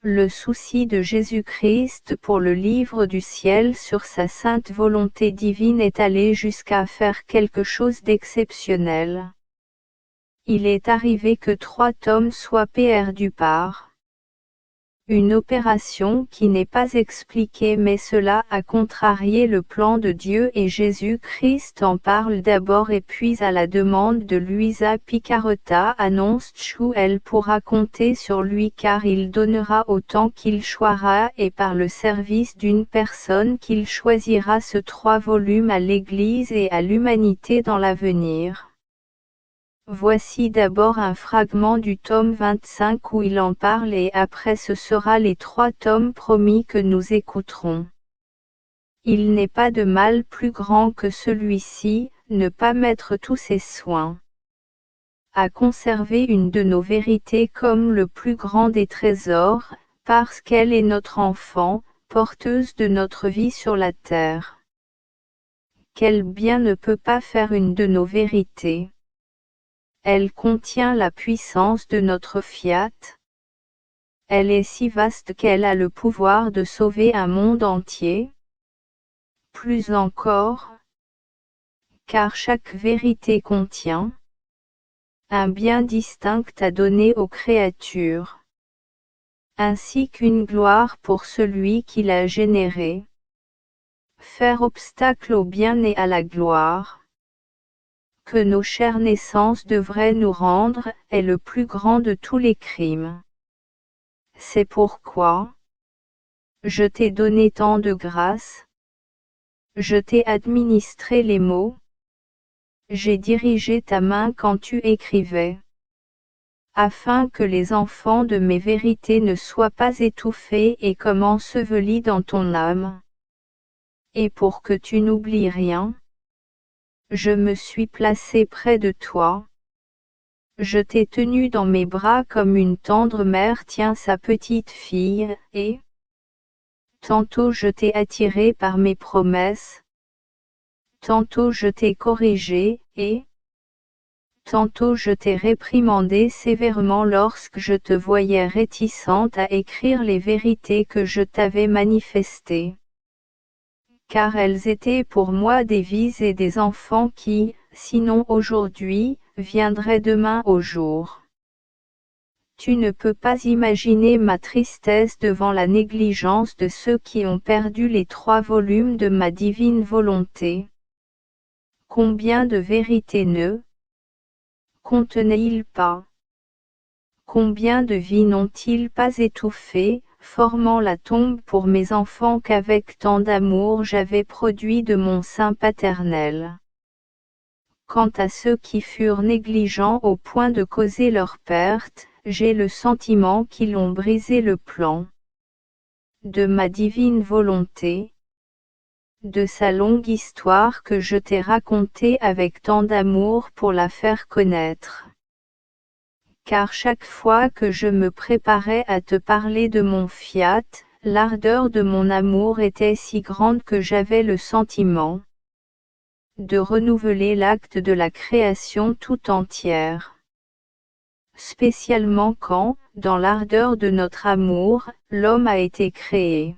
Le souci de Jésus-Christ pour le livre du ciel sur sa sainte volonté divine est allé jusqu'à faire quelque chose d'exceptionnel. Il est arrivé que 3 tomes soient perdus par une opération qui n'est pas expliquée, mais cela a contrarié le plan de Dieu et Jésus-Christ en parle d'abord et puis à la demande de Luisa Picaretta annonce elle pourra compter sur lui car il donnera autant qu'il choira et par le service d'une personne qu'il choisira ce 3 volumes à l'Église et à l'humanité dans l'avenir. Voici d'abord un fragment du tome 25 où il en parle et après ce sera les 3 tomes promis que nous écouterons. Il n'est pas de mal plus grand que celui-ci, ne pas mettre tous ses soins à conserver une de nos vérités comme le plus grand des trésors, parce qu'elle est notre enfant, porteuse de notre vie sur la terre. Quel bien ne peut pas faire une de nos vérités? Elle contient la puissance de notre fiat. Elle est si vaste qu'elle a le pouvoir de sauver un monde entier. Plus encore, car chaque vérité contient un bien distinct à donner aux créatures, ainsi qu'une gloire pour celui qui l'a généré. Faire obstacle au bien et à la gloire que nos chères naissances devraient nous rendre, est le plus grand de tous les crimes. C'est pourquoi je t'ai donné tant de grâce, je t'ai administré les mots, j'ai dirigé ta main quand tu écrivais, afin que les enfants de mes vérités ne soient pas étouffés et comme ensevelis dans ton âme. Et pour que tu n'oublies rien, je me suis placé près de toi. Je t'ai tenu dans mes bras comme une tendre mère tient sa petite fille, et tantôt je t'ai attiré par mes promesses, tantôt je t'ai corrigé, et tantôt je t'ai réprimandé sévèrement lorsque je te voyais réticente à écrire les vérités que je t'avais manifestées. Car elles étaient pour moi des vies et des enfants qui, sinon aujourd'hui, viendraient demain au jour. Tu ne peux pas imaginer ma tristesse devant la négligence de ceux qui ont perdu les 3 volumes de ma divine volonté. Combien de vérités ne contenaient-ils pas? Combien de vies n'ont-ils pas étouffées, formant la tombe pour mes enfants qu'avec tant d'amour j'avais produit de mon sein paternel? Quant à ceux qui furent négligents au point de causer leur perte, j'ai le sentiment qu'ils ont brisé le plan de ma divine volonté, de sa longue histoire que je t'ai racontée avec tant d'amour pour la faire connaître. Car chaque fois que je me préparais à te parler de mon fiat, l'ardeur de mon amour était si grande que j'avais le sentiment de renouveler l'acte de la création tout entière. Spécialement quand, dans l'ardeur de notre amour, l'homme a été créé.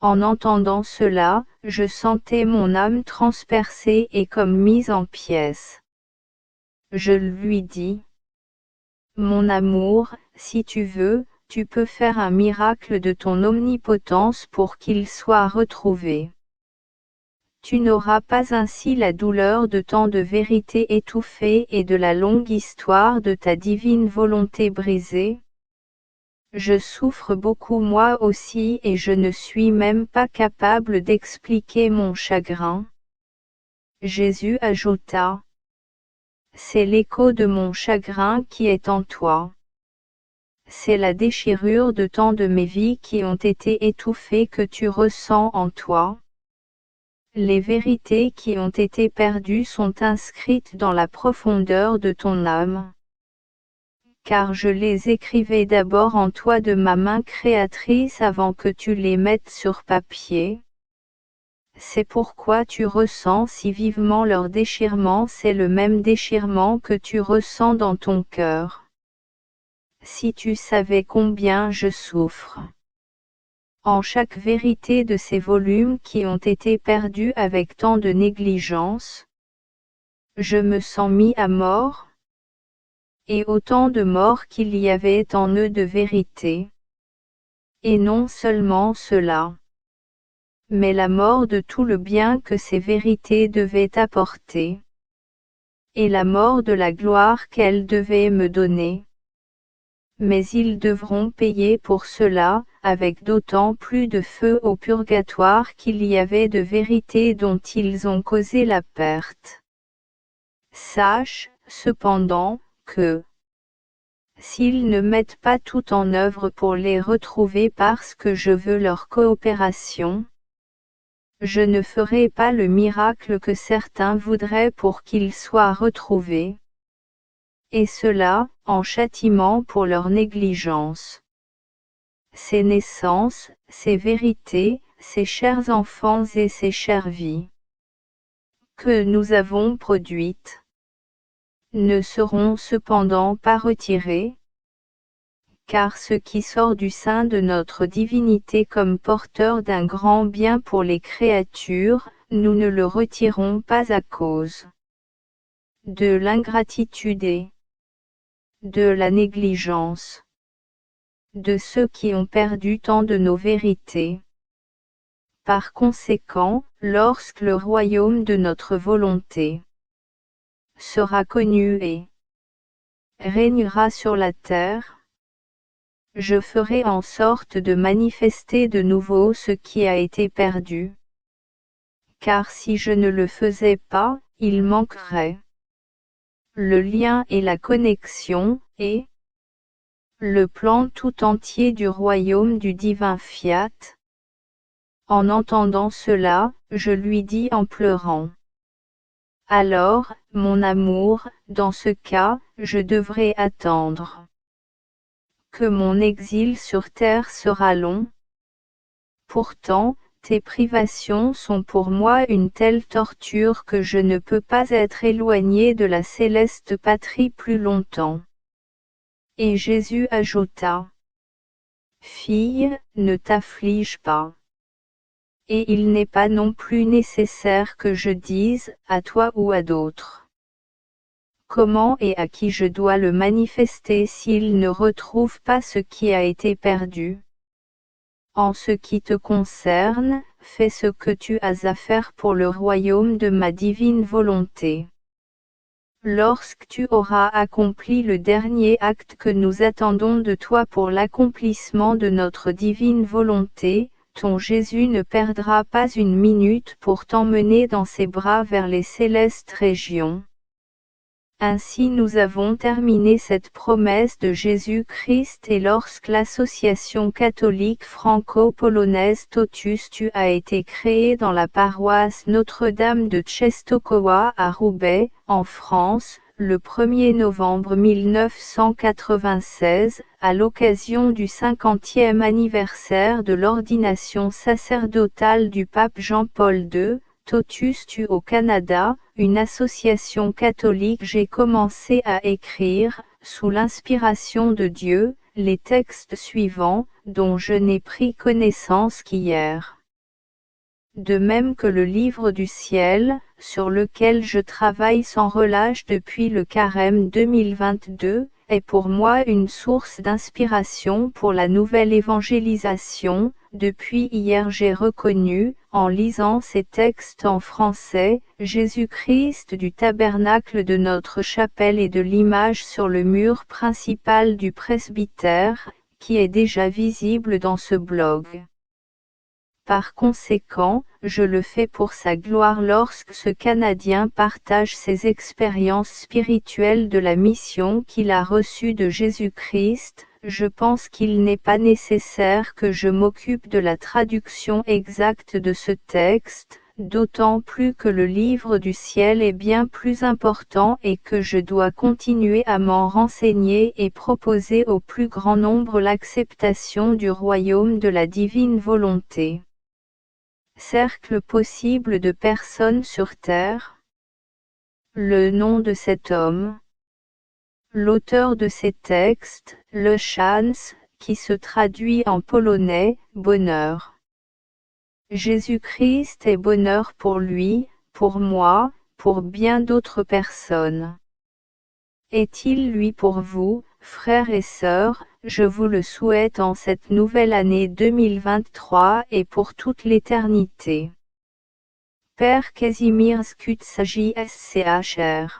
En entendant cela, je sentais mon âme transpercée et comme mise en pièces. Je lui dis: mon amour, si tu veux, tu peux faire un miracle de ton omnipotence pour qu'il soit retrouvé. Tu n'auras pas ainsi la douleur de tant de vérités étouffées et de la longue histoire de ta divine volonté brisée. Je souffre beaucoup moi aussi et je ne suis même pas capable d'expliquer mon chagrin. Jésus ajouta: c'est l'écho de mon chagrin qui est en toi. C'est la déchirure de tant de mes vies qui ont été étouffées que tu ressens en toi. Les vérités qui ont été perdues sont inscrites dans la profondeur de ton âme. Car je les écrivais d'abord en toi de ma main créatrice avant que tu les mettes sur papier. C'est pourquoi tu ressens si vivement leur déchirement, c'est le même déchirement que tu ressens dans ton cœur. Si tu savais combien je souffre. En chaque vérité de ces volumes qui ont été perdus avec tant de négligence, je me sens mis à mort, et autant de mort qu'il y avait en eux de vérité. Et non seulement cela, mais la mort de tout le bien que ces vérités devaient apporter, et la mort de la gloire qu'elles devaient me donner. Mais ils devront payer pour cela, avec d'autant plus de feu au purgatoire qu'il y avait de vérités dont ils ont causé la perte. Sache, cependant, que, s'ils ne mettent pas tout en œuvre pour les retrouver parce que je veux leur coopération, je ne ferai pas le miracle que certains voudraient pour qu'ils soient retrouvés. Et cela, en châtiment pour leur négligence. Ces naissances, ces vérités, ces chers enfants et ces chères vies que nous avons produites ne seront cependant pas retirées, car ce qui sort du sein de notre divinité comme porteur d'un grand bien pour les créatures, nous ne le retirons pas à cause de l'ingratitude et de la négligence de ceux qui ont perdu tant de nos vérités. Par conséquent, lorsque le royaume de notre volonté sera connu et régnera sur la terre, je ferai en sorte de manifester de nouveau ce qui a été perdu. Car si je ne le faisais pas, il manquerait le lien et la connexion, et le plan tout entier du royaume du divin Fiat. En entendant cela, je lui dis en pleurant. Alors, mon amour, dans ce cas, je devrais attendre que mon exil sur terre sera long. Pourtant, tes privations sont pour moi une telle torture que je ne peux pas être éloigné de la céleste patrie plus longtemps. Et Jésus ajouta. Fille, ne t'afflige pas. Et il n'est pas non plus nécessaire que je dise, à toi ou à d'autres, comment et à qui je dois le manifester s'il ne retrouve pas ce qui a été perdu. En ce qui te concerne, fais ce que tu as à faire pour le royaume de ma divine volonté. Lorsque tu auras accompli le dernier acte que nous attendons de toi pour l'accomplissement de notre divine volonté, ton Jésus ne perdra pas une minute pour t'emmener dans ses bras vers les célestes régions. Ainsi nous avons terminé cette promesse de Jésus-Christ et lorsque l'association catholique franco-polonaise Totus Tu a été créée dans la paroisse Notre-Dame de Częstochowa à Roubaix, en France, le 1er novembre 1996, à l'occasion du 50e anniversaire de l'ordination sacerdotale du pape Jean-Paul II, Totus Tu au Canada, une association catholique. J'ai commencé à écrire, sous l'inspiration de Dieu, les textes suivants, dont je n'ai pris connaissance qu'hier. De même que le livre du ciel, sur lequel je travaille sans relâche depuis le carême 2022, est pour moi une source d'inspiration pour la nouvelle évangélisation. Depuis hier j'ai reconnu, en lisant ces textes en français, Jésus-Christ du tabernacle de notre chapelle et de l'image sur le mur principal du presbytère, qui est déjà visible dans ce blog. Par conséquent, je le fais pour sa gloire lorsque ce Canadien partage ses expériences spirituelles de la mission qu'il a reçue de Jésus-Christ. Je pense qu'il n'est pas nécessaire que je m'occupe de la traduction exacte de ce texte, d'autant plus que le livre du ciel est bien plus important et que je dois continuer à m'en renseigner et proposer au plus grand nombre l'acceptation du royaume de la divine volonté. Cercle possible de personnes sur Terre. Le nom de cet homme. L'auteur de ces textes, le chance, qui se traduit en polonais, bonheur. Jésus-Christ est bonheur pour lui, pour moi, pour bien d'autres personnes. Est-il lui pour vous, frères et sœurs? Je vous le souhaite en cette nouvelle année 2023 et pour toute l'éternité. Père Casimir Skutsaji SCHR.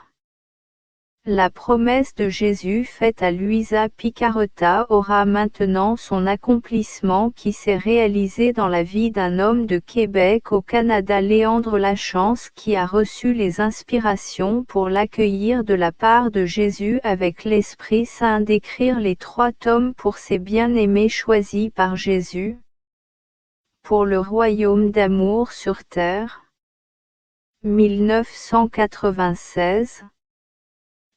La promesse de Jésus faite à Luisa Picaretta aura maintenant son accomplissement qui s'est réalisé dans la vie d'un homme de Québec au Canada, Léandre Lachance, qui a reçu les inspirations pour l'accueillir de la part de Jésus avec l'Esprit Saint d'écrire les 3 tomes pour ses bien-aimés choisis par Jésus. Pour le royaume d'amour sur terre. 1996.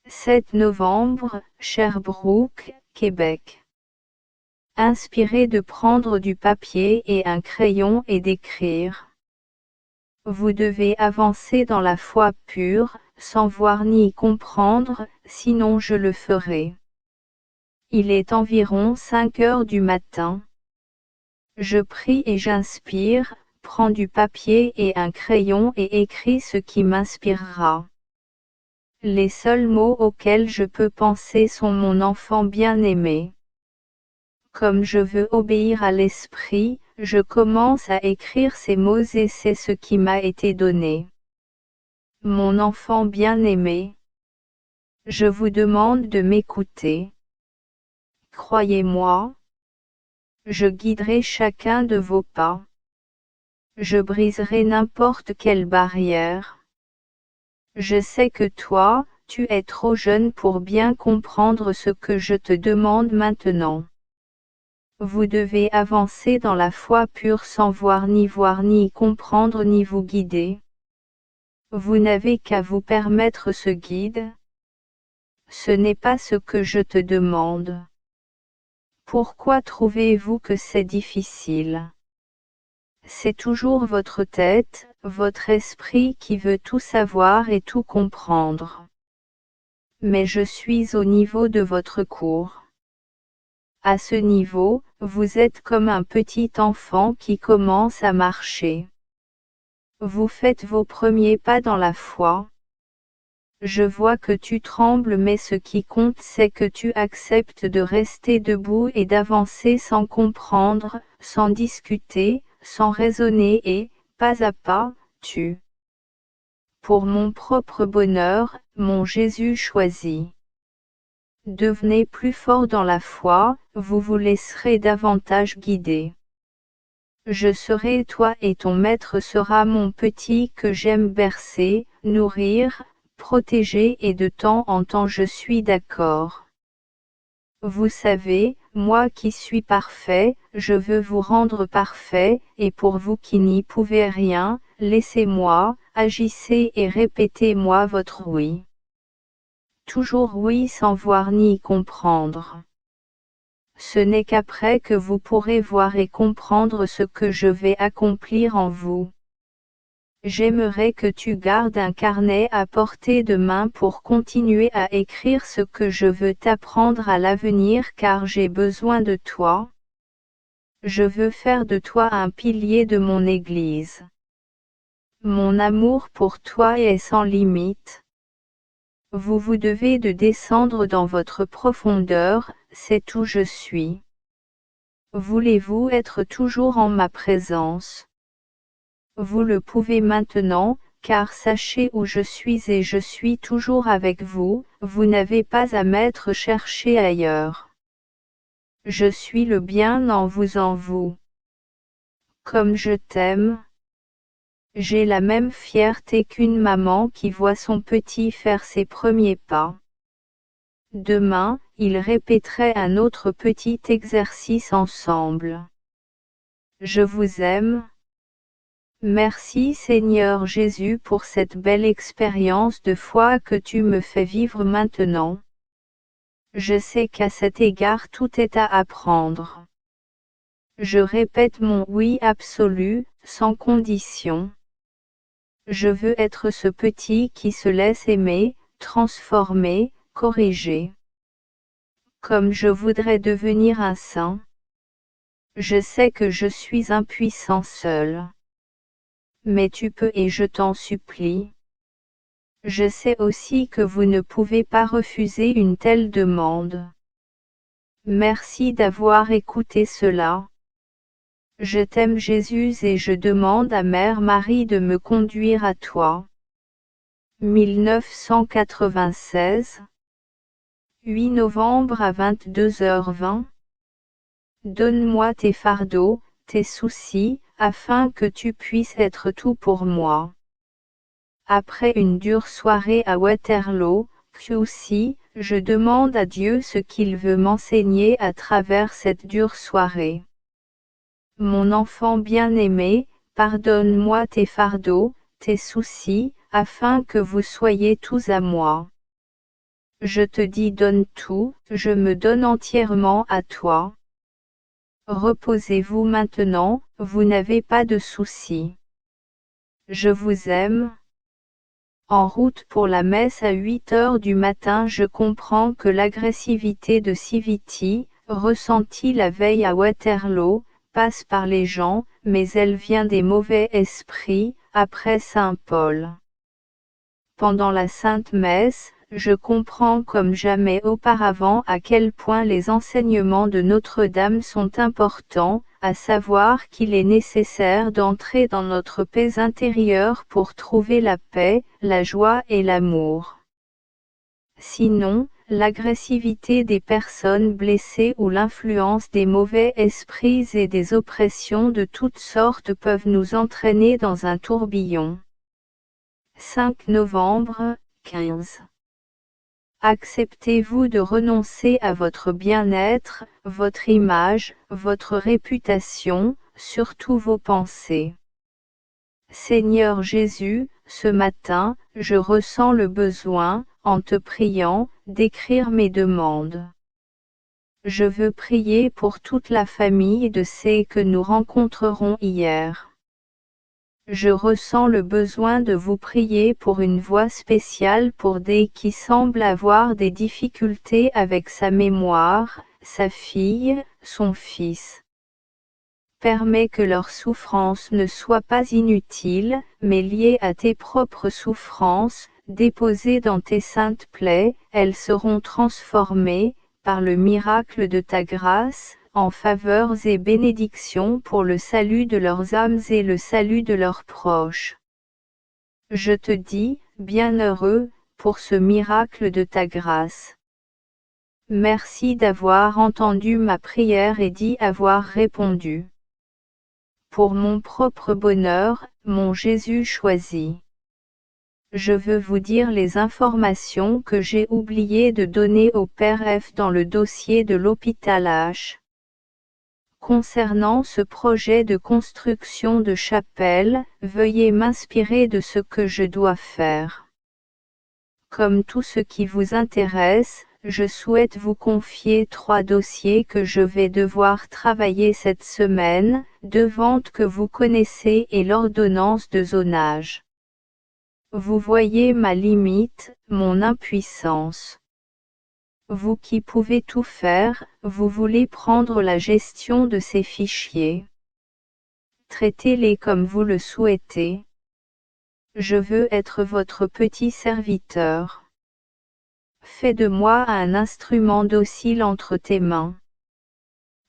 7 novembre, Sherbrooke, Québec. Inspiré de prendre du papier et un crayon et d'écrire. Vous devez avancer dans la foi pure, sans voir ni comprendre, sinon je le ferai. Il est environ 5 heures du matin. Je prie et j'inspire, prends du papier et un crayon et écris ce qui m'inspirera. Les seuls mots auxquels je peux penser sont mon enfant bien-aimé. Comme je veux obéir à l'esprit, je commence à écrire ces mots et c'est ce qui m'a été donné. Mon enfant bien-aimé. Je vous demande de m'écouter. Croyez-moi. Je guiderai chacun de vos pas. Je briserai n'importe quelle barrière. Je sais que toi, tu es trop jeune pour bien comprendre ce que je te demande maintenant. Vous devez avancer dans la foi pure sans voir ni comprendre ni vous guider. Vous n'avez qu'à vous permettre ce guide. Ce n'est pas ce que je te demande. Pourquoi trouvez-vous que c'est difficile? C'est toujours votre tête, votre esprit qui veut tout savoir et tout comprendre. Mais je suis au niveau de votre cours. À ce niveau, vous êtes comme un petit enfant qui commence à marcher. Vous faites vos premiers pas dans la foi. Je vois que tu trembles, mais ce qui compte c'est que tu acceptes de rester debout et d'avancer sans comprendre, sans discuter, sans raisonner et, pas à pas, tu. Pour mon propre bonheur, mon Jésus choisi. Devenez plus fort dans la foi, vous vous laisserez davantage guider. Je serai toi et ton maître sera mon petit que j'aime bercer, nourrir, protéger et de temps en temps je suis d'accord. Vous savez, moi qui suis parfait, je veux vous rendre parfait, et pour vous qui n'y pouvez rien, laissez-moi, agissez et répétez-moi votre oui. Toujours oui sans voir ni comprendre. Ce n'est qu'après que vous pourrez voir et comprendre ce que je vais accomplir en vous. J'aimerais que tu gardes un carnet à portée de main pour continuer à écrire ce que je veux t'apprendre à l'avenir car j'ai besoin de toi. Je veux faire de toi un pilier de mon Église. Mon amour pour toi est sans limite. Vous devez de descendre dans votre profondeur, c'est où je suis. Voulez-vous être toujours en ma présence? Vous le pouvez maintenant, car sachez où je suis et je suis toujours avec vous, vous n'avez pas à m'être cherché ailleurs. Je suis le bien en vous. Comme je t'aime. J'ai la même fierté qu'une maman qui voit son petit faire ses premiers pas. Demain, ils répéteraient un autre petit exercice ensemble. Je vous aime. Merci Seigneur Jésus pour cette belle expérience de foi que tu me fais vivre maintenant. Je sais qu'à cet égard tout est à apprendre. Je répète mon oui absolu, sans condition. Je veux être ce petit qui se laisse aimer, transformer, corriger. comme je voudrais devenir un saint. Je sais que je suis impuissant seul. Mais tu peux et je t'en supplie. Je sais aussi que vous ne pouvez pas refuser une telle demande. Merci d'avoir écouté cela. Je t'aime Jésus et je demande à Mère Marie de me conduire à toi. 1996 8 novembre à 22h20 Donne-moi tes fardeaux, tes soucis, afin que tu puisses être tout pour moi. Après une dure soirée à Waterloo, QC, je demande à Dieu ce qu'il veut m'enseigner à travers cette dure soirée. Mon enfant bien-aimé, pardonne-moi tes fardeaux, tes soucis, afin que vous soyez tous à moi. Je te dis donne tout, je me donne entièrement à toi. Reposez-vous maintenant, vous n'avez pas de soucis. Je vous aime. En route pour la messe à 8 heures du matin, je comprends que l'agressivité de Civiti, ressentie la veille à Waterloo, passe par les gens, mais elle vient des mauvais esprits, après Saint Paul. Pendant la Sainte Messe, je comprends comme jamais auparavant à quel point les enseignements de Notre-Dame sont importants, à savoir qu'il est nécessaire d'entrer dans notre paix intérieure pour trouver la paix, la joie et l'amour. Sinon, l'agressivité des personnes blessées ou l'influence des mauvais esprits et des oppressions de toutes sortes peuvent nous entraîner dans un tourbillon. 5 novembre, 15. Acceptez-vous de renoncer à votre bien-être, votre image, votre réputation, surtout vos pensées. Seigneur Jésus, ce matin, je ressens le besoin, en te priant, d'écrire mes demandes. Je veux prier pour toute la famille de ceux que nous rencontrerons hier. Je ressens le besoin de vous prier pour une voix spéciale pour des qui semblent avoir des difficultés avec sa mémoire, sa fille, son fils. Permets que leur souffrance ne soit pas inutile, mais liée à tes propres souffrances, déposées dans tes saintes plaies, elles seront transformées, par le miracle de ta grâce, en faveurs et bénédictions pour le salut de leurs âmes et le salut de leurs proches. Je te dis, bienheureux, pour ce miracle de ta grâce. Merci d'avoir entendu ma prière et d'y avoir répondu. Pour mon propre bonheur, mon Jésus choisi. Je veux vous dire les informations que j'ai oublié de donner au Père F dans le dossier de l'hôpital H. Concernant ce projet de construction de chapelle, veuillez m'inspirer de ce que je dois faire. Comme tout ce qui vous intéresse, je souhaite vous confier 3 dossiers que je vais devoir travailler cette semaine, 2 ventes que vous connaissez et l'ordonnance de zonage. Vous voyez ma limite, mon impuissance. Vous qui pouvez tout faire, vous voulez prendre la gestion de ces fichiers. Traitez-les comme vous le souhaitez. Je veux être votre petit serviteur. Fais de moi un instrument docile entre tes mains.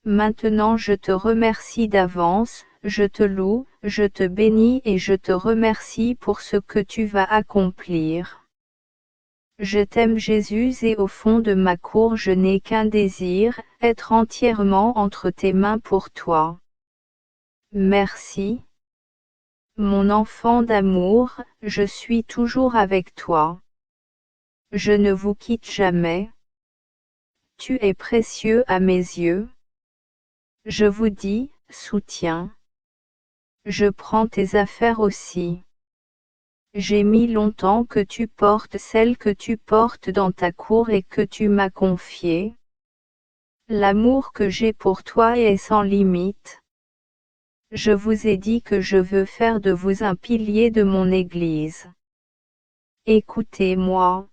Maintenant je te remercie d'avance, je te loue, je te bénis et je te remercie pour ce que tu vas accomplir. Je t'aime Jésus et au fond de ma cour je n'ai qu'un désir, être entièrement entre tes mains pour toi. Merci. Mon enfant d'amour, je suis toujours avec toi. Je ne vous quitte jamais. Tu es précieux à mes yeux. Je vous dis, soutiens. Je prends tes affaires aussi. J'ai mis longtemps que tu portes celle que tu portes dans ta cour et que tu m'as confiée. L'amour que j'ai pour toi est sans limite. Je vous ai dit que je veux faire de vous un pilier de mon Église. Écoutez-moi.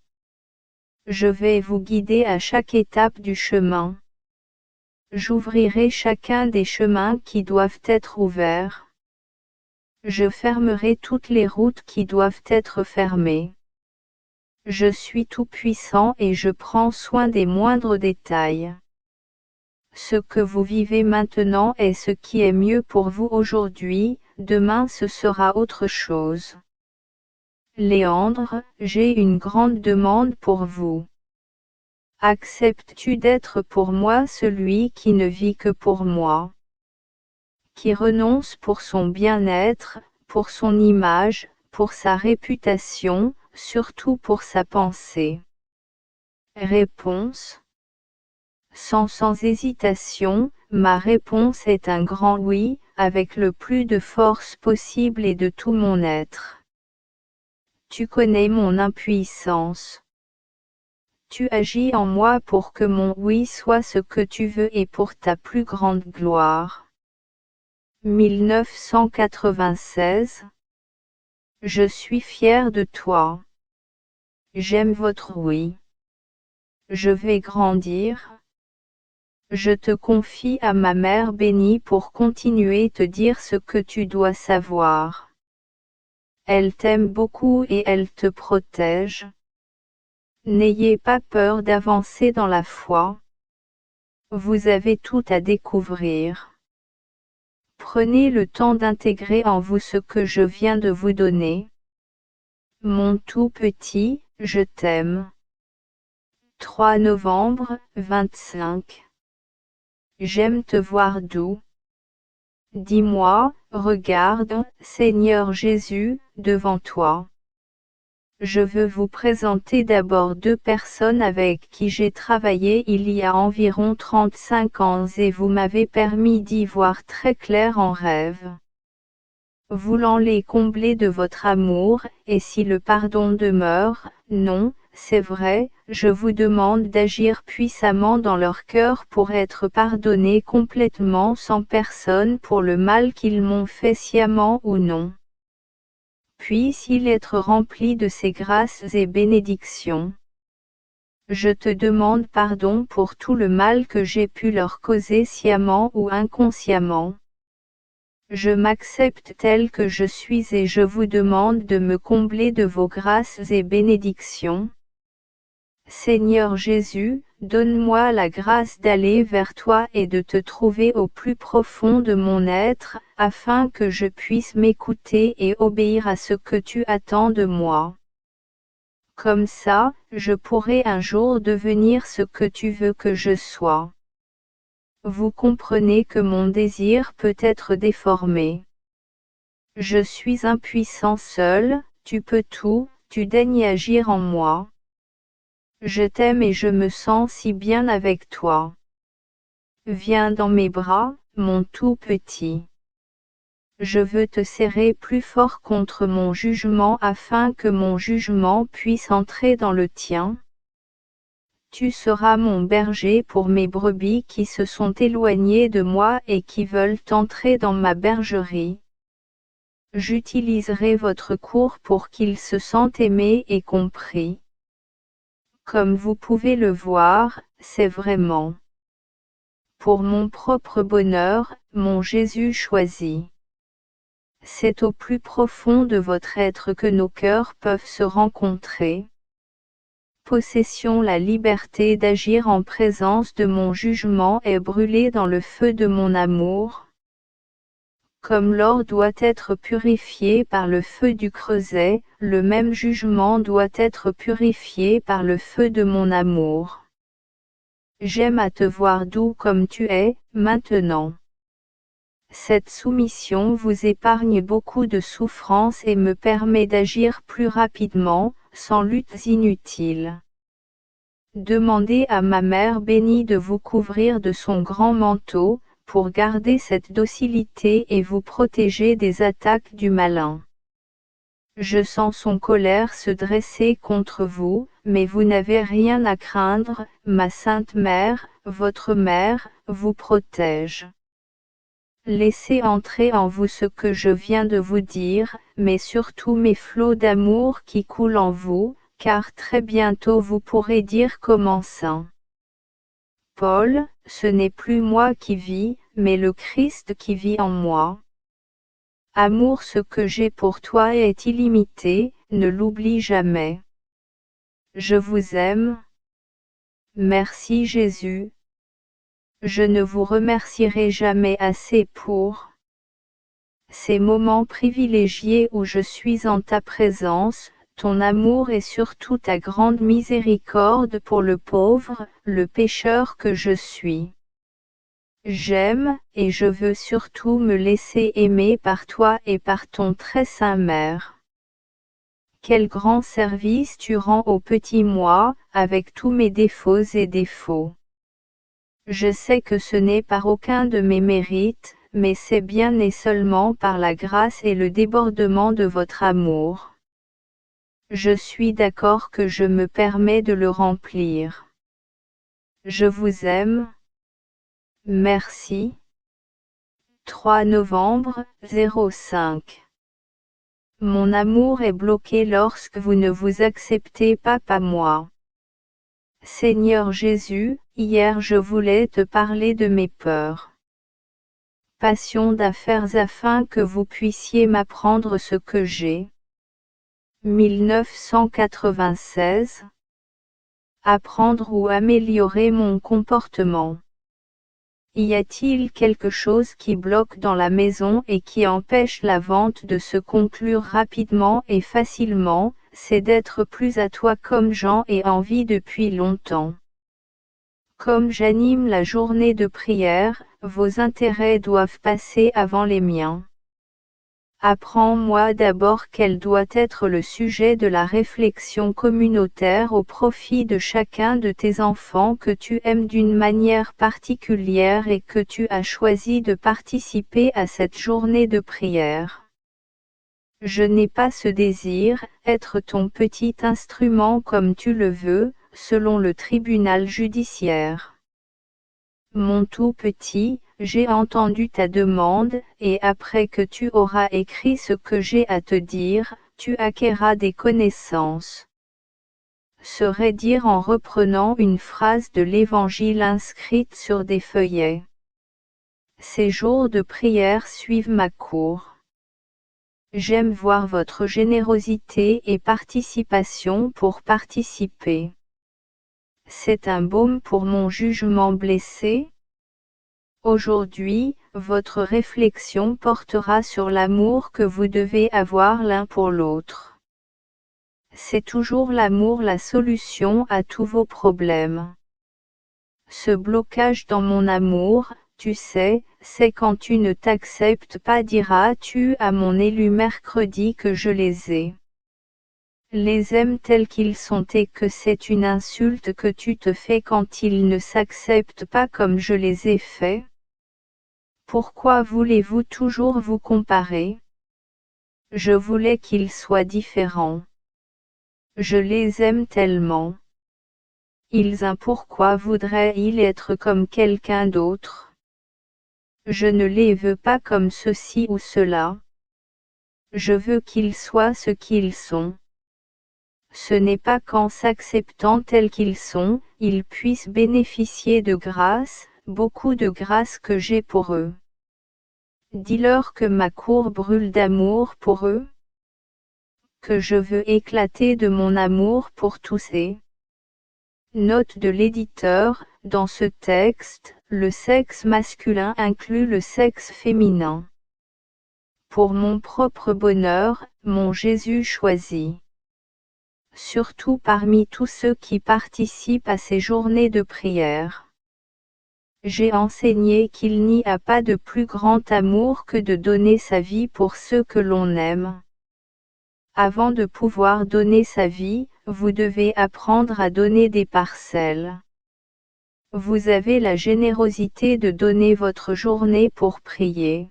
Je vais vous guider à chaque étape du chemin. J'ouvrirai chacun des chemins qui doivent être ouverts. Je fermerai toutes les routes qui doivent être fermées. Je suis tout-puissant et je prends soin des moindres détails. Ce que vous vivez maintenant est ce qui est mieux pour vous aujourd'hui, demain ce sera autre chose. Léandre, j'ai une grande demande pour vous. Acceptes-tu d'être pour moi celui qui ne vit que pour moi? Qui renonce pour son bien-être, pour son image, pour sa réputation, surtout pour sa pensée? Réponse. Sans hésitation, ma réponse est un grand oui, avec le plus de force possible et de tout mon être. Tu connais mon impuissance. Tu agis en moi pour que mon oui soit ce que tu veux et pour ta plus grande gloire. 1996. Je suis fier de toi. J'aime votre oui. Je vais grandir. Je te confie à ma mère bénie pour continuer te dire ce que tu dois savoir. Elle t'aime beaucoup et elle te protège. N'ayez pas peur d'avancer dans la foi. Vous avez tout à découvrir. Prenez le temps d'intégrer en vous ce que je viens de vous donner. Mon tout petit, je t'aime. 3 novembre, 25. J'aime te voir doux. Dis-moi, regarde, Seigneur Jésus, devant toi. Je veux vous présenter d'abord 2 personnes avec qui j'ai travaillé il y a environ 35 ans et vous m'avez permis d'y voir très clair en rêve. Voulant les combler de votre amour, et si le pardon demeure, non, c'est vrai, je vous demande d'agir puissamment dans leur cœur pour être pardonnés complètement sans personne pour le mal qu'ils m'ont fait sciemment ou non. Puisse-t-il être rempli de ces grâces et bénédictions. Je te demande pardon pour tout le mal que j'ai pu leur causer sciemment ou inconsciemment. Je m'accepte tel que je suis et je vous demande de me combler de vos grâces et bénédictions. Seigneur Jésus, donne-moi la grâce d'aller vers toi et de te trouver au plus profond de mon être, afin que je puisse m'écouter et obéir à ce que tu attends de moi. Comme ça, je pourrai un jour devenir ce que tu veux que je sois. Vous comprenez que mon désir peut être déformé. Je suis impuissant seul, tu peux tout, tu daignes agir en moi. Je t'aime et je me sens si bien avec toi. Viens dans mes bras, mon tout petit. Je veux te serrer plus fort contre mon jugement afin que mon jugement puisse entrer dans le tien. Tu seras mon berger pour mes brebis qui se sont éloignées de moi et qui veulent entrer dans ma bergerie. J'utiliserai votre cour pour qu'ils se sentent aimés et compris. Comme vous pouvez le voir, c'est vraiment pour mon propre bonheur, mon Jésus choisi. C'est au plus profond de votre être que nos cœurs peuvent se rencontrer. Possession la liberté d'agir en présence de mon jugement et brûler dans le feu de mon amour. Comme l'or doit être purifié par le feu du creuset, le même jugement doit être purifié par le feu de mon amour. J'aime à te voir doux comme tu es, maintenant. Cette soumission vous épargne beaucoup de souffrances et me permet d'agir plus rapidement, sans luttes inutiles. Demandez à ma mère bénie de vous couvrir de son grand manteau, pour garder cette docilité et vous protéger des attaques du malin. Je sens son colère se dresser contre vous, mais vous n'avez rien à craindre, ma sainte mère, votre mère, vous protège. Laissez entrer en vous ce que je viens de vous dire, mais surtout mes flots d'amour qui coulent en vous, car très bientôt vous pourrez dire comme saint Paul, ce n'est plus moi qui vis, mais le Christ qui vit en moi. Amour, ce que j'ai pour toi est illimité, ne l'oublie jamais. Je vous aime. Merci Jésus. Je ne vous remercierai jamais assez pour ces moments privilégiés où je suis en ta présence, ton amour et surtout ta grande miséricorde pour le pauvre, le pécheur que je suis. J'aime, et je veux surtout me laisser aimer par toi et par ton très saint Mère. Quel grand service tu rends au petit moi, avec tous mes défauts et défauts. Je sais que ce n'est par aucun de mes mérites, mais c'est bien et seulement par la grâce et le débordement de votre amour. Je suis d'accord que je me permets de le remplir. Je vous aime. Merci. 3 novembre, 05. Mon amour est bloqué lorsque vous ne vous acceptez pas moi. Seigneur Jésus, hier je voulais te parler de mes peurs. Passion d'affaires afin que vous puissiez m'apprendre ce que j'ai. 1996. Apprendre ou améliorer mon comportement. Y a-t-il quelque chose qui bloque dans la maison et qui empêche la vente de se conclure rapidement et facilement? C'est d'être plus à toi comme j'en ai envie depuis longtemps. Comme j'anime la journée de prière, vos intérêts doivent passer avant les miens. Apprends-moi d'abord quel doit être le sujet de la réflexion communautaire au profit de chacun de tes enfants que tu aimes d'une manière particulière et que tu as choisi de participer à cette journée de prière. Je n'ai pas ce désir, être ton petit instrument comme tu le veux, selon le tribunal judiciaire. Mon tout petit, j'ai entendu ta demande, et après que tu auras écrit ce que j'ai à te dire, tu acquerras des connaissances. Serait dire en reprenant une phrase de l'Évangile inscrite sur des feuillets. Ces jours de prière suivent ma cour. J'aime voir votre générosité et participation pour participer. C'est un baume pour mon jugement blessé. Aujourd'hui, votre réflexion portera sur l'amour que vous devez avoir l'un pour l'autre. C'est toujours l'amour la solution à tous vos problèmes. Ce blocage dans mon amour, tu sais, c'est quand tu ne t'acceptes pas, diras-tu à mon élu mercredi que je les ai. Les aime tels qu'ils sont et que c'est une insulte que tu te fais quand ils ne s'acceptent pas comme je les ai faits. Pourquoi voulez-vous toujours vous comparer? Je voulais qu'ils soient différents. Je les aime tellement. Pourquoi voudraient-ils être comme quelqu'un d'autre? Je ne les veux pas comme ceci ou cela. Je veux qu'ils soient ce qu'ils sont. Ce n'est pas qu'en s'acceptant tels qu'ils sont, ils puissent bénéficier de grâce, beaucoup de grâce que j'ai pour eux. Dis-leur que ma cour brûle d'amour pour eux. Que je veux éclater de mon amour pour tous et. Note de l'éditeur, dans ce texte, le sexe masculin inclut le sexe féminin. Pour mon propre bonheur, mon Jésus choisi. Surtout parmi tous ceux qui participent à ces journées de prière. J'ai enseigné qu'il n'y a pas de plus grand amour que de donner sa vie pour ceux que l'on aime. Avant de pouvoir donner sa vie, vous devez apprendre à donner des parcelles. Vous avez la générosité de donner votre journée pour prier.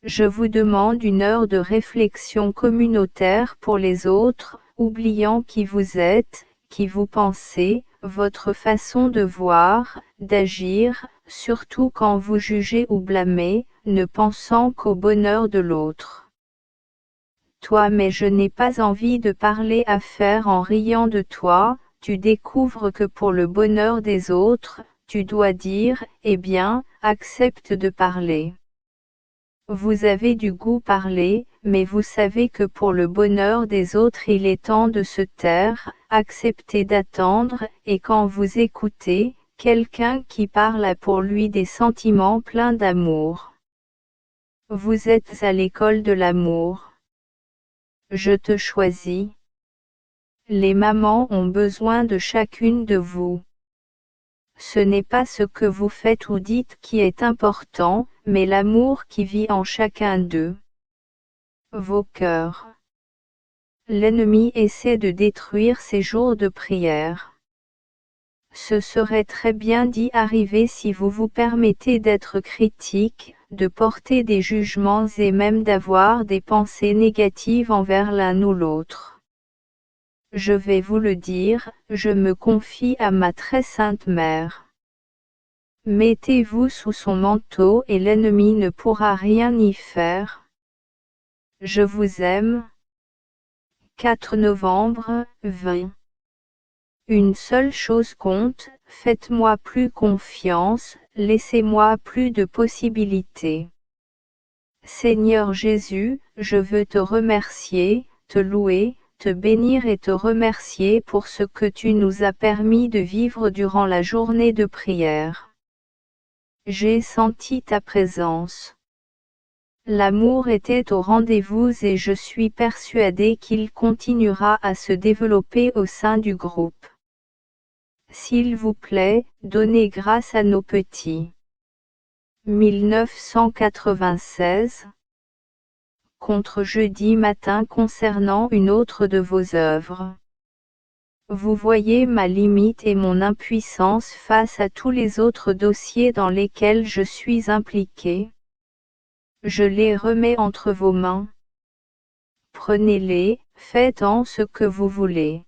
Je vous demande une heure de réflexion communautaire pour les autres, oubliant qui vous êtes, qui vous pensez, votre façon de voir, d'agir, surtout quand vous jugez ou blâmez, ne pensant qu'au bonheur de l'autre. toi, mais je n'ai pas envie de parler à faire en riant de toi. Tu découvres que pour le bonheur des autres, tu dois dire, eh bien, accepte de parler. Vous avez du goût parler, mais vous savez que pour le bonheur des autres il est temps de se taire, accepter d'attendre, et quand vous écoutez, quelqu'un qui parle a pour lui des sentiments pleins d'amour. Vous êtes à l'école de l'amour. Je te choisis. Les mamans ont besoin de chacune de vous. Ce n'est pas ce que vous faites ou dites qui est important, mais l'amour qui vit en chacun d'eux. Vos cœurs. L'ennemi essaie de détruire ces jours de prière. Ce serait très bien d'y arriver si vous vous permettez d'être critique, de porter des jugements et même d'avoir des pensées négatives envers l'un ou l'autre. Je vais vous le dire, je me confie à ma très sainte mère. Mettez-vous sous son manteau et l'ennemi ne pourra rien y faire. Je vous aime. 4 novembre, 20. Une seule chose compte, faites-moi plus confiance, laissez-moi plus de possibilités. Seigneur Jésus, je veux te remercier, te louer, te bénir et te remercier pour ce que tu nous as permis de vivre durant la journée de prière. J'ai senti ta présence. L'amour était au rendez-vous et je suis persuadée qu'il continuera à se développer au sein du groupe. S'il vous plaît, donnez grâce à nos petits. 1996. Contre jeudi matin concernant une autre de vos œuvres. Vous voyez ma limite et mon impuissance face à tous les autres dossiers dans lesquels je suis impliqué. Je les remets entre vos mains. Prenez-les, faites-en ce que vous voulez.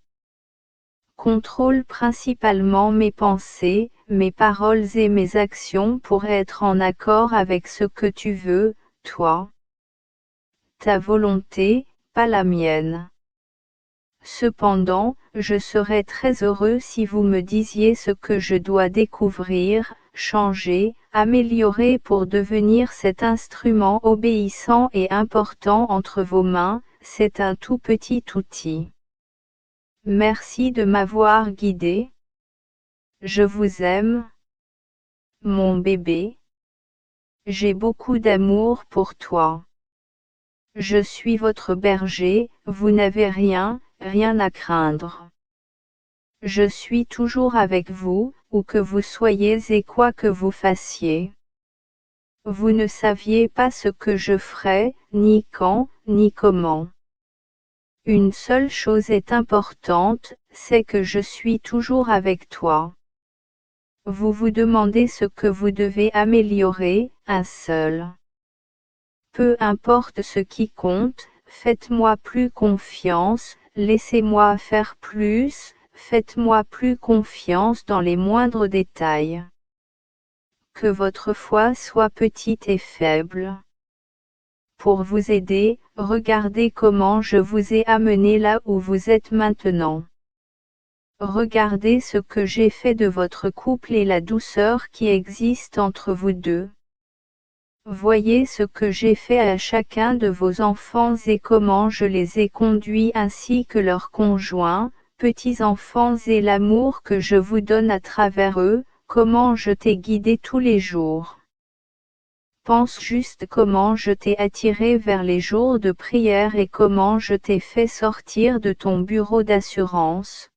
Contrôle principalement mes pensées, mes paroles et mes actions pour être en accord avec ce que tu veux, toi. Ta volonté, pas la mienne. Cependant, je serais très heureux si vous me disiez ce que je dois découvrir, changer, améliorer pour devenir cet instrument obéissant et important entre vos mains. C'est un tout petit outil. Merci de m'avoir guidé. Je vous aime. Mon bébé. J'ai beaucoup d'amour pour toi. Je suis votre berger, vous n'avez rien à craindre. Je suis toujours avec vous, où que vous soyez et quoi que vous fassiez. Vous ne saviez pas ce que je ferais, ni quand, ni comment. Une seule chose est importante, c'est que je suis toujours avec toi. Vous vous demandez ce que vous devez améliorer, un seul. Peu importe ce qui compte, faites-moi plus confiance, laissez-moi faire plus, faites-moi plus confiance dans les moindres détails. Que votre foi soit petite et faible. Pour vous aider, regardez comment je vous ai amené là où vous êtes maintenant. Regardez ce que j'ai fait de votre couple et la douceur qui existe entre vous deux. Voyez ce que j'ai fait à chacun de vos enfants et comment je les ai conduits ainsi que leurs conjoints, petits-enfants et l'amour que je vous donne à travers eux, comment je t'ai guidé tous les jours. Pense juste comment je t'ai attiré vers les jours de prière et comment je t'ai fait sortir de ton bureau d'assurance.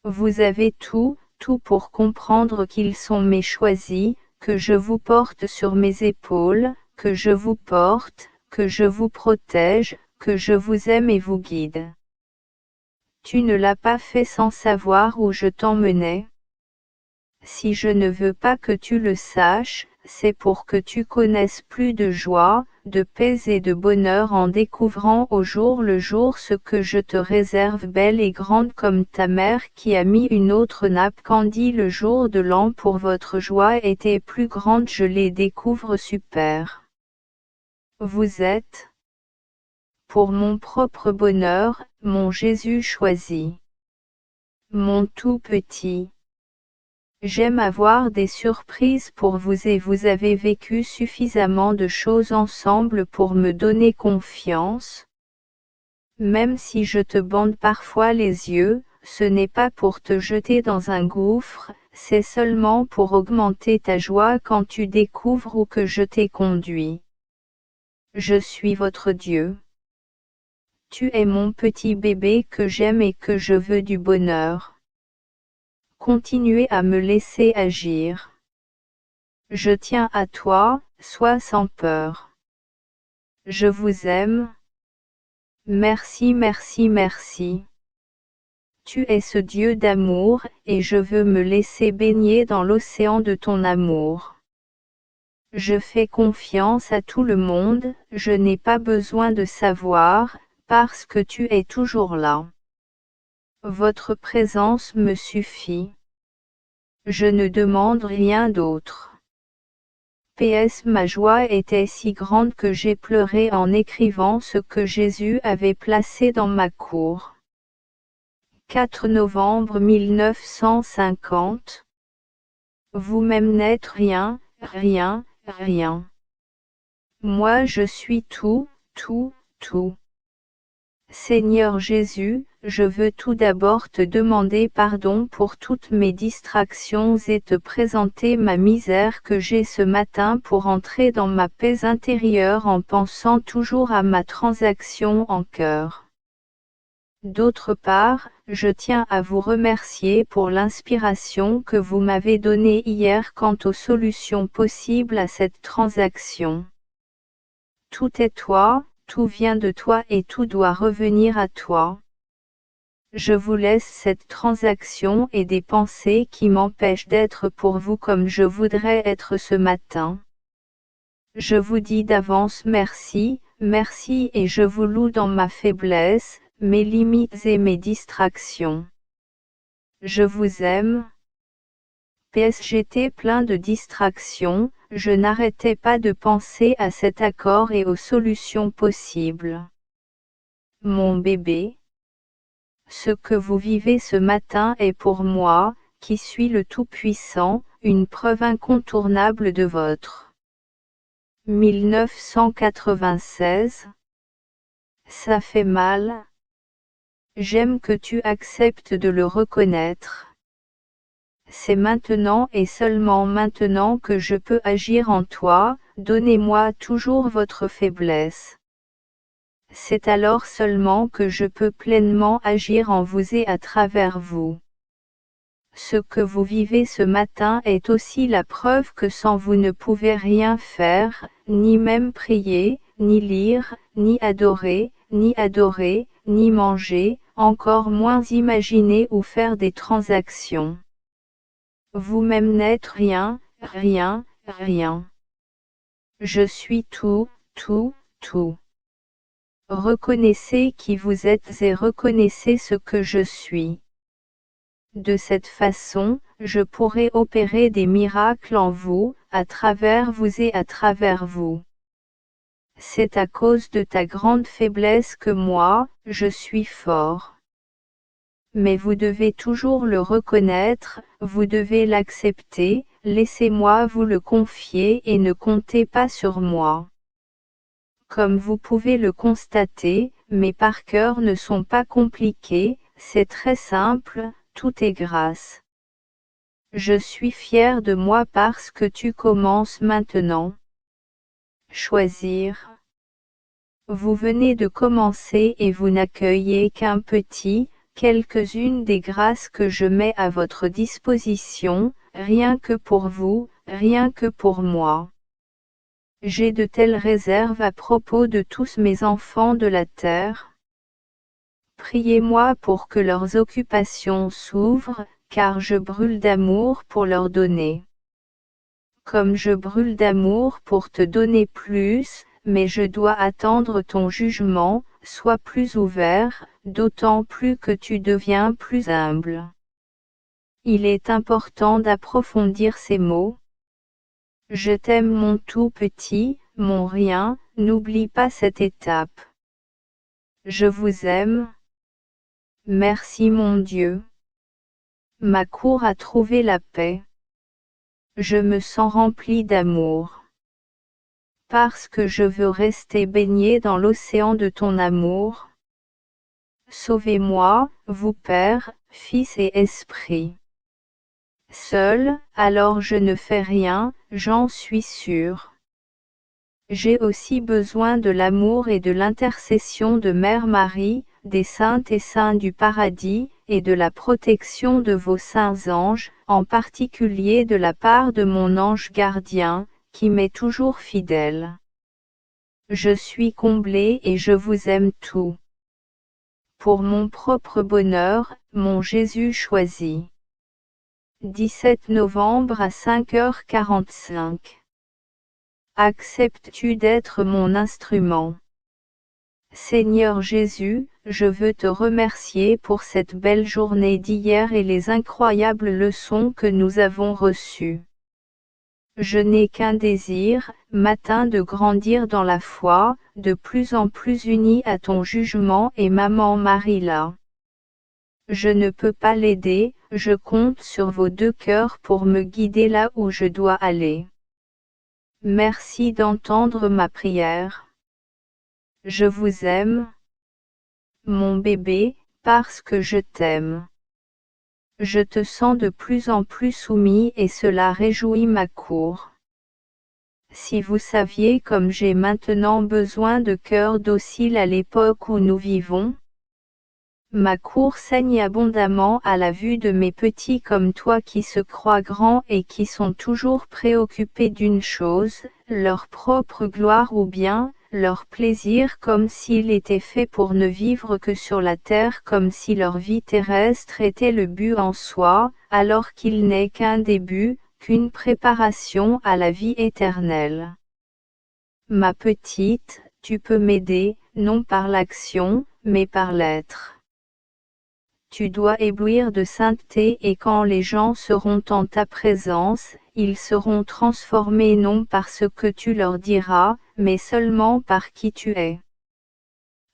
Vous avez tout pour comprendre qu'ils sont mes choisis, que je vous porte sur mes épaules, que je vous porte, que je vous protège, que je vous aime et vous guide. Tu ne l'as pas fait sans savoir où je t'emmenais. Si je ne veux pas que tu le saches, c'est pour que tu connaisses plus de joie, de paix et de bonheur en découvrant au jour le jour ce que je te réserve belle et grande comme ta mère qui a mis une autre nappe candie le jour de l'an pour votre joie était plus grande je les découvre super. Vous êtes pour mon propre bonheur, mon Jésus choisi. Mon tout petit. J'aime avoir des surprises pour vous et vous avez vécu suffisamment de choses ensemble pour me donner confiance. Même si je te bande parfois les yeux, ce n'est pas pour te jeter dans un gouffre, c'est seulement pour augmenter ta joie quand tu découvres où que je t'ai conduit. Je suis votre Dieu. Tu es mon petit bébé que j'aime et que je veux du bonheur. Continuez à me laisser agir. Je tiens à toi, sois sans peur. Je vous aime. Merci, merci, merci. Tu es ce Dieu d'amour, et je veux me laisser baigner dans l'océan de ton amour. Je fais confiance à tout le monde, je n'ai pas besoin de savoir, parce que tu es toujours là. Votre présence me suffit. Je ne demande rien d'autre. PS Ma joie était si grande que j'ai pleuré en écrivant ce que Jésus avait placé dans ma cour. 4 novembre 1950. Vous-même n'êtes rien, rien, rien. Moi je suis tout, tout, tout. Seigneur Jésus, je veux tout d'abord te demander pardon pour toutes mes distractions et te présenter ma misère que j'ai ce matin pour entrer dans ma paix intérieure en pensant toujours à ma transaction en cœur. D'autre part, je tiens à vous remercier pour l'inspiration que vous m'avez donnée hier quant aux solutions possibles à cette transaction. Tout est toi, tout vient de toi et tout doit revenir à toi. Je vous laisse cette transaction et des pensées qui m'empêchent d'être pour vous comme je voudrais être ce matin. Je vous dis d'avance merci, merci et je vous loue dans ma faiblesse, mes limites et mes distractions. Je vous aime. PS J'étais plein de distractions, je n'arrêtais pas de penser à cet accord et aux solutions possibles. Mon bébé. Ce que vous vivez ce matin est pour moi, qui suis le Tout-Puissant, une preuve incontournable de votre. 1996. Ça fait mal. J'aime que tu acceptes de le reconnaître. C'est maintenant et seulement maintenant que je peux agir en toi, donnez-moi toujours votre faiblesse. C'est alors seulement que je peux pleinement agir en vous et à travers vous. Ce que vous vivez ce matin est aussi la preuve que sans vous ne pouvez rien faire, ni même prier, ni lire, ni adorer, ni manger, encore moins imaginer ou faire des transactions. Vous-même n'êtes rien, rien, rien. Je suis tout, tout, tout. Reconnaissez qui vous êtes et reconnaissez ce que je suis. De cette façon, je pourrai opérer des miracles en vous, à travers vous et à travers vous. C'est à cause de ta grande faiblesse que moi, je suis fort. Mais vous devez toujours le reconnaître, vous devez l'accepter, laissez-moi vous le confier et ne comptez pas sur moi. Comme vous pouvez le constater, mes par cœur ne sont pas compliqués, c'est très simple, tout est grâce. Je suis fier de moi parce que tu commences maintenant. Choisir. Vous venez de commencer et vous n'accueillez qu'un petit, quelques-unes des grâces que je mets à votre disposition, rien que pour vous, rien que pour moi. J'ai de telles réserves à propos de tous mes enfants de la terre. Priez-moi pour que leurs occupations s'ouvrent, car je brûle d'amour pour leur donner. Comme je brûle d'amour pour te donner plus, mais je dois attendre ton jugement, sois plus ouvert, d'autant plus que tu deviens plus humble. Il est important d'approfondir ces mots. Je t'aime mon tout petit, mon rien, n'oublie pas cette étape. Je vous aime. Merci mon Dieu. Ma cour a trouvé la paix. Je me sens rempli d'amour. Parce que je veux rester baigné dans l'océan de ton amour. Sauvez-moi, vous Père, Fils et Esprit. Seul, alors je ne fais rien, j'en suis sûr. J'ai aussi besoin de l'amour et de l'intercession de Mère Marie, des saintes et saints du paradis, et de la protection de vos saints anges, en particulier de la part de mon ange gardien, qui m'est toujours fidèle. Je suis comblé et je vous aime tout. Pour mon propre bonheur, mon Jésus choisi. 17 novembre à 5h45. Acceptes-tu d'être mon instrument? Seigneur Jésus, je veux te remercier pour cette belle journée d'hier et les incroyables leçons que nous avons reçues. Je n'ai qu'un désir, matin, de grandir dans la foi, de plus en plus uni à ton jugement et maman Marie là. Je ne peux pas l'aider, je compte sur vos deux cœurs pour me guider là où je dois aller. Merci d'entendre ma prière. Je vous aime, mon bébé, parce que je t'aime. Je te sens de plus en plus soumis et cela réjouit ma cour. Si vous saviez comme j'ai maintenant besoin de cœurs dociles à l'époque où nous vivons. Ma cour saigne abondamment à la vue de mes petits comme toi qui se croient grands et qui sont toujours préoccupés d'une chose, leur propre gloire ou bien, leur plaisir, comme s'il était fait pour ne vivre que sur la terre, comme si leur vie terrestre était le but en soi, alors qu'il n'est qu'un début, qu'une préparation à la vie éternelle. Ma petite, tu peux m'aider, non par l'action, mais par l'être. Tu dois éblouir de sainteté et quand les gens seront en ta présence, ils seront transformés non par ce que tu leur diras, mais seulement par qui tu es.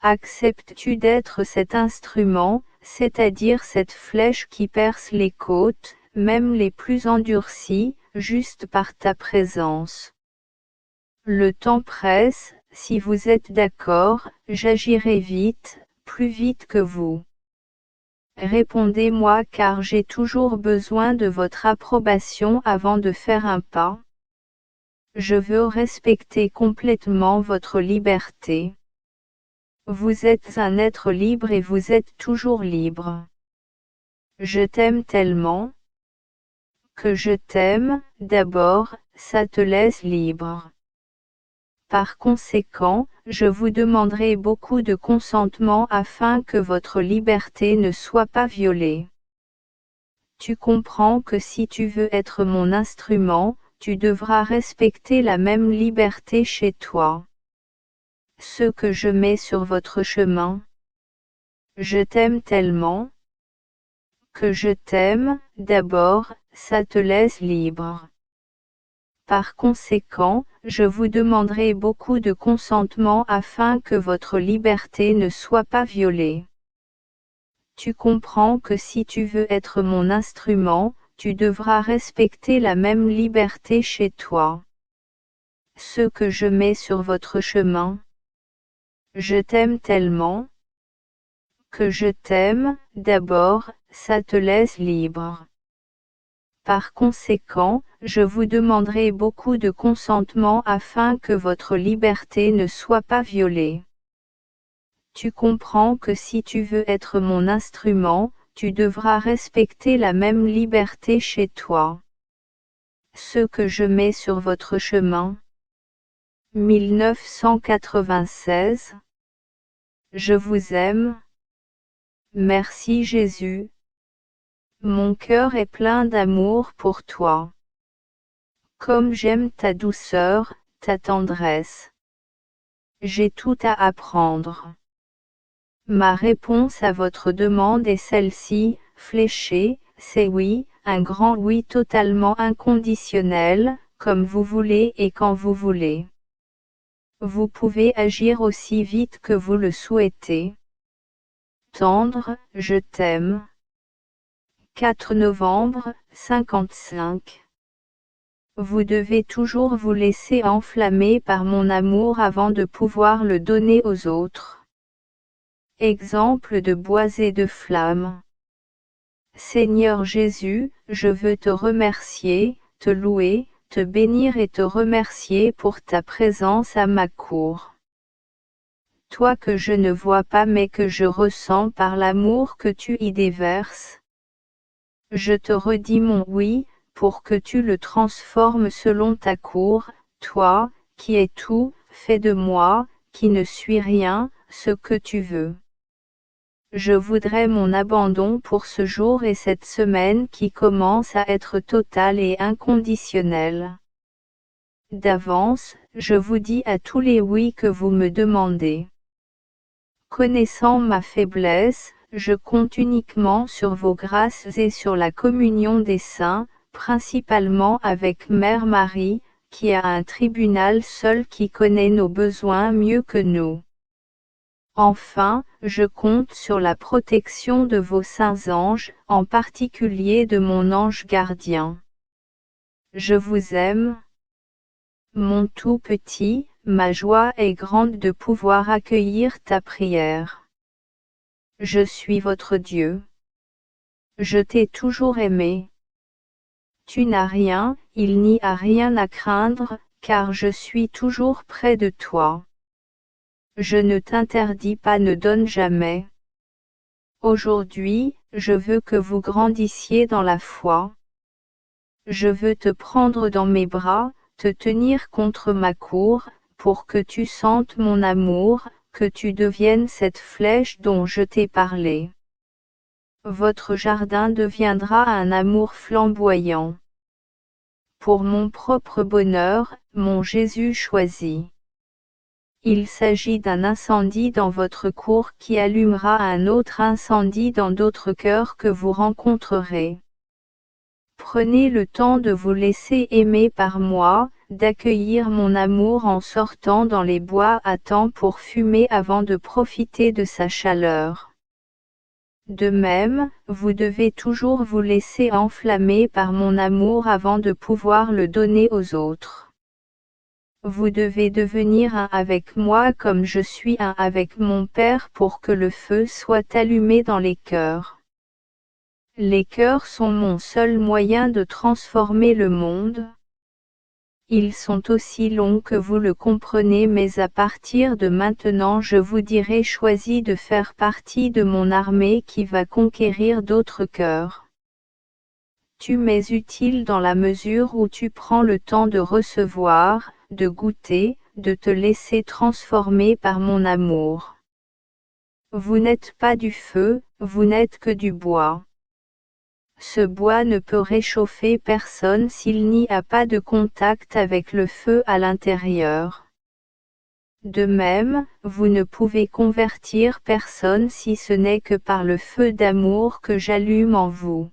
Acceptes-tu d'être cet instrument, c'est-à-dire cette flèche qui perce les côtes, même les plus endurcies, juste par ta présence? Le temps presse, si vous êtes d'accord, j'agirai vite, plus vite que vous. Répondez-moi car j'ai toujours besoin de votre approbation avant de faire un pas. Je veux respecter complètement votre liberté. Vous êtes un être libre et vous êtes toujours libre. Je t'aime tellement. Que je t'aime, d'abord, ça te laisse libre. Par conséquent, je vous demanderai beaucoup de consentement afin que votre liberté ne soit pas violée. Tu comprends que si tu veux être mon instrument, tu devras respecter la même liberté chez toi. Ce que je mets sur votre chemin. Je t'aime tellement. Que je t'aime, d'abord, ça te laisse libre. Par conséquent, je vous demanderai beaucoup de consentement afin que votre liberté ne soit pas violée. Tu comprends que si tu veux être mon instrument, tu devras respecter la même liberté chez toi. Ce que je mets sur votre chemin. Je t'aime tellement. Que je t'aime, d'abord, ça te laisse libre. Par conséquent, je vous demanderai beaucoup de consentement afin que votre liberté ne soit pas violée. Tu comprends que si tu veux être mon instrument, tu devras respecter la même liberté chez toi. Ce que je mets sur votre chemin. 1996. Je vous aime. Merci Jésus. Mon cœur est plein d'amour pour toi. Comme j'aime ta douceur, ta tendresse. J'ai tout à apprendre. Ma réponse à votre demande est celle-ci, fléchée, c'est oui, un grand oui totalement inconditionnel, comme vous voulez et quand vous voulez. Vous pouvez agir aussi vite que vous le souhaitez. Tendre, je t'aime. 4 novembre, 55. Vous devez toujours vous laisser enflammer par mon amour avant de pouvoir le donner aux autres. Exemple de bois et de flammes. Seigneur Jésus, je veux te remercier, te louer, te bénir et te remercier pour ta présence à ma cour. Toi que je ne vois pas mais que je ressens par l'amour que tu y déverses. Je te redis mon oui, pour que tu le transformes selon ta cour, toi, qui es tout, fais de moi, qui ne suis rien, ce que tu veux. Je voudrais mon abandon pour ce jour et cette semaine qui commence à être total et inconditionnel. D'avance, je vous dis à tous les oui que vous me demandez. Connaissant ma faiblesse, je compte uniquement sur vos grâces et sur la communion des saints, principalement avec Mère Marie, qui a un tribunal seul qui connaît nos besoins mieux que nous. Enfin, je compte sur la protection de vos saints anges, en particulier de mon ange gardien. Je vous aime. Mon tout petit, ma joie est grande de pouvoir accueillir ta prière. Je suis votre Dieu. Je t'ai toujours aimé. Tu n'as rien, il n'y a rien à craindre, car je suis toujours près de toi. Je ne t'interdis pas, ne donne jamais. Aujourd'hui, je veux que vous grandissiez dans la foi. Je veux te prendre dans mes bras, te tenir contre ma cour, pour que tu sentes mon amour, que tu deviennes cette flèche dont je t'ai parlé. Votre jardin deviendra un amour flamboyant. Pour mon propre bonheur, mon Jésus choisi. Il s'agit d'un incendie dans votre cour qui allumera un autre incendie dans d'autres cœurs que vous rencontrerez. Prenez le temps de vous laisser aimer par moi, d'accueillir mon amour en sortant dans les bois à temps pour fumer avant de profiter de sa chaleur. De même, vous devez toujours vous laisser enflammer par mon amour avant de pouvoir le donner aux autres. Vous devez devenir un avec moi comme je suis un avec mon Père pour que le feu soit allumé dans les cœurs. Les cœurs sont mon seul moyen de transformer le monde. Ils sont aussi longs que vous le comprenez, mais à partir de maintenant je vous dirai choisi de faire partie de mon armée qui va conquérir d'autres cœurs. Tu m'es utile dans la mesure où tu prends le temps de recevoir, de goûter, de te laisser transformer par mon amour. Vous n'êtes pas du feu, vous n'êtes que du bois. Ce bois ne peut réchauffer personne s'il n'y a pas de contact avec le feu à l'intérieur. De même, vous ne pouvez convertir personne si ce n'est que par le feu d'amour que j'allume en vous.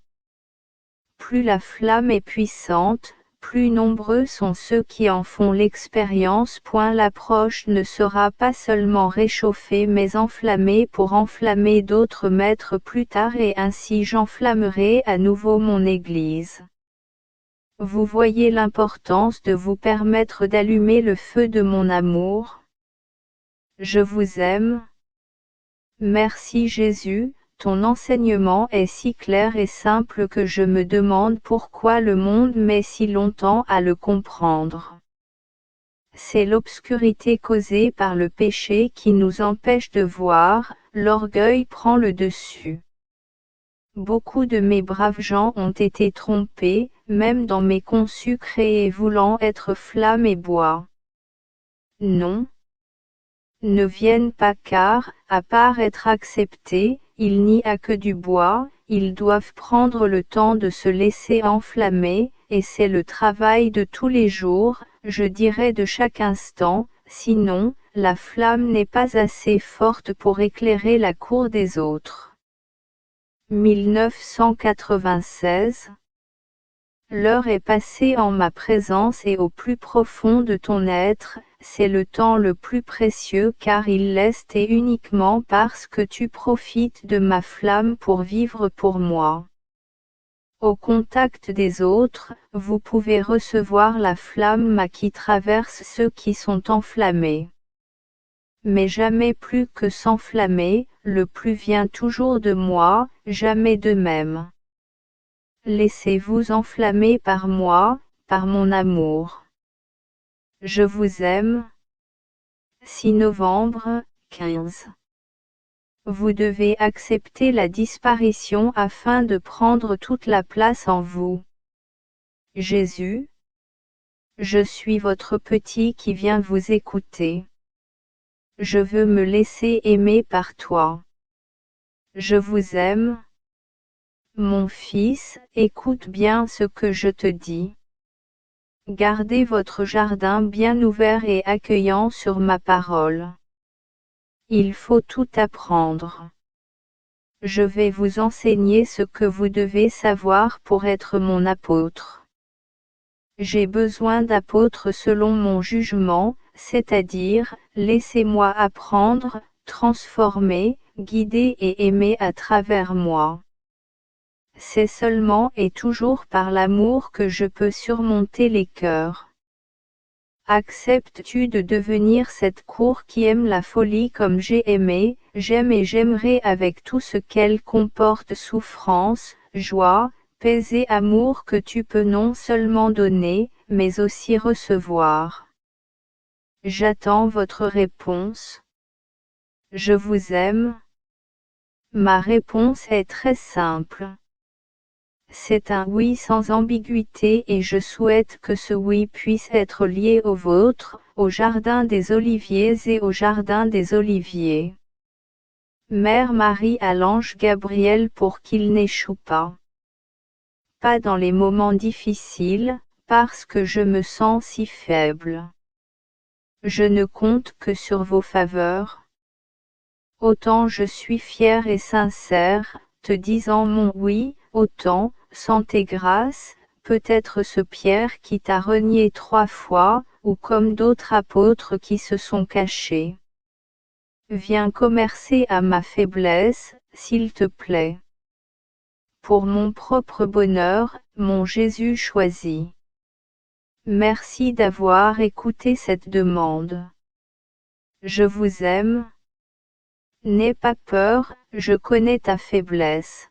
Plus la flamme est puissante, plus nombreux sont ceux qui en font l'expérience. L'approche ne sera pas seulement réchauffée mais enflammée pour enflammer d'autres maîtres plus tard, et ainsi j'enflammerai à nouveau mon Église. Vous voyez l'importance de vous permettre d'allumer le feu de mon amour. Je vous aime. Merci Jésus. Ton enseignement est si clair et simple que je me demande pourquoi le monde met si longtemps à le comprendre. C'est l'obscurité causée par le péché qui nous empêche de voir, l'orgueil prend le dessus. Beaucoup de mes braves gens ont été trompés, même dans mes conçus créés voulant être flamme et bois. Non. Ne viennent pas car, à part être acceptés, il n'y a que du bois, ils doivent prendre le temps de se laisser enflammer, et c'est le travail de tous les jours, je dirais de chaque instant, sinon, la flamme n'est pas assez forte pour éclairer la cour des autres. 1996 L'heure est passée en ma présence et au plus profond de ton être, c'est le temps le plus précieux car il l'est et uniquement parce que tu profites de ma flamme pour vivre pour moi. Au contact des autres, vous pouvez recevoir la flamme qui traverse ceux qui sont enflammés. Mais jamais plus que s'enflammer, le plus vient toujours de moi, jamais de même. Laissez-vous enflammer par moi, par mon amour. Je vous aime. 6 novembre, 15. Vous devez accepter la disparition afin de prendre toute la place en vous. Jésus. Je suis votre petit qui vient vous écouter. Je veux me laisser aimer par toi. Je vous aime. Mon fils, écoute bien ce que je te dis. Gardez votre jardin bien ouvert et accueillant sur ma parole. Il faut tout apprendre. Je vais vous enseigner ce que vous devez savoir pour être mon apôtre. J'ai besoin d'apôtres selon mon jugement, c'est-à-dire, laissez-moi apprendre, transformer, guider et aimer à travers moi. C'est seulement et toujours par l'amour que je peux surmonter les cœurs. Acceptes-tu de devenir cette cour qui aime la folie comme j'ai aimé, j'aime et j'aimerai avec tout ce qu'elle comporte souffrance, joie, paix et amour que tu peux non seulement donner, mais aussi recevoir. J'attends votre réponse. Je vous aime. Ma réponse est très simple. C'est un oui sans ambiguïté et je souhaite que ce oui puisse être lié au vôtre, au jardin des Oliviers et au jardin des Oliviers. Mère Marie à l'ange Gabriel pour qu'il n'échoue pas. Pas dans les moments difficiles, parce que je me sens si faible. Je ne compte que sur vos faveurs. Autant je suis fière et sincère, te disant mon oui, autant, sans tes grâces, peut-être ce Pierre qui t'a renié 3 fois, ou comme d'autres apôtres qui se sont cachés. Viens commercer à ma faiblesse, s'il te plaît. Pour mon propre bonheur, mon Jésus choisi. Merci d'avoir écouté cette demande. Je vous aime. N'aie pas peur, je connais ta faiblesse.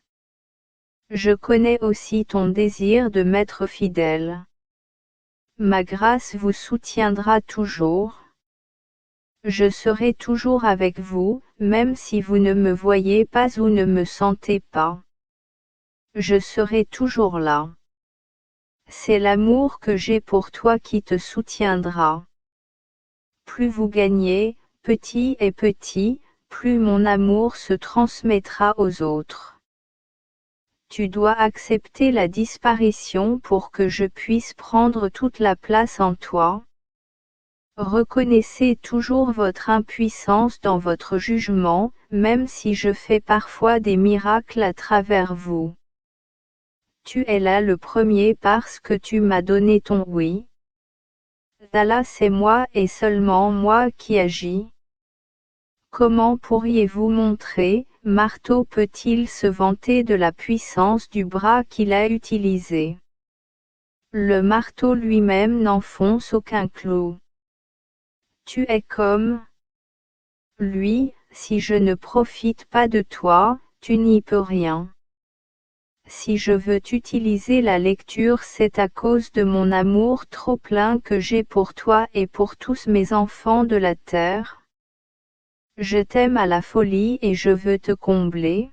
Je connais aussi ton désir de m'être fidèle. Ma grâce vous soutiendra toujours. Je serai toujours avec vous, même si vous ne me voyez pas ou ne me sentez pas. Je serai toujours là. C'est l'amour que j'ai pour toi qui te soutiendra. Plus vous gagnez, petit et petit, plus mon amour se transmettra aux autres. Tu dois accepter la disparition pour que je puisse prendre toute la place en toi. Reconnaissez toujours votre impuissance dans votre jugement, même si je fais parfois des miracles à travers vous. Tu es là le premier parce que tu m'as donné ton oui. Là c'est moi et seulement moi qui agis. Comment pourriez-vous montrer, marteau peut-il se vanter de la puissance du bras qu'il a utilisé? Le marteau lui-même n'enfonce aucun clou. Tu es comme lui, si je ne profite pas de toi, tu n'y peux rien. Si je veux utiliser la lecture, c'est à cause de mon amour trop plein que j'ai pour toi et pour tous mes enfants de la terre. Je t'aime à la folie et je veux te combler.